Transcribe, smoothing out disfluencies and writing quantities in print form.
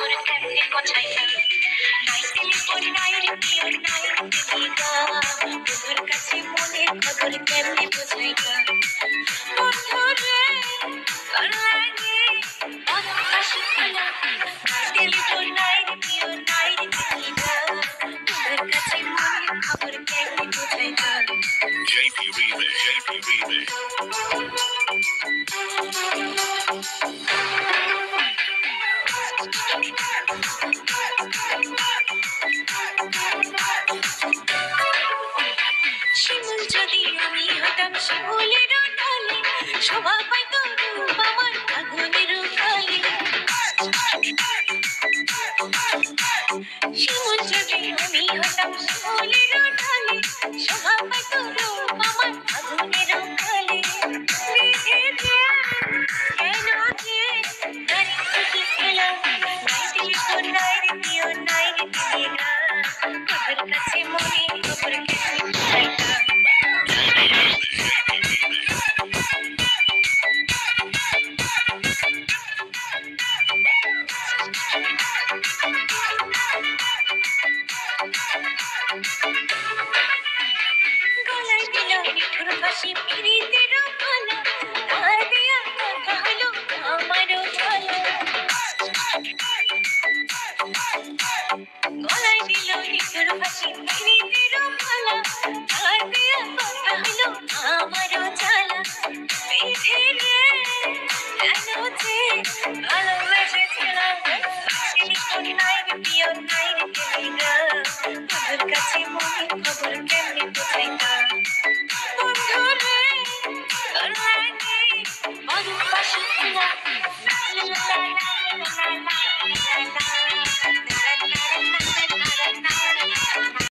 খবর কেমনে বোঝাই না নাই টেলিফোন নাই রেডিও নাই টিভি বন্ধুর কাছে মনের খবর কেমনে বোঝাই না বন্ধুরে তোর লাগে অনন্ত শুকনা নাই টেলিফোন নাই রেডিও নাই টিভি বন্ধুর কাছে মনের খবর কেমনে বোঝাই না JP Remix, JP Remix. শিমুল যদি আমি হতাম শিমুলের ঢালে শোভা পাইতো রূপ আমার আগুনের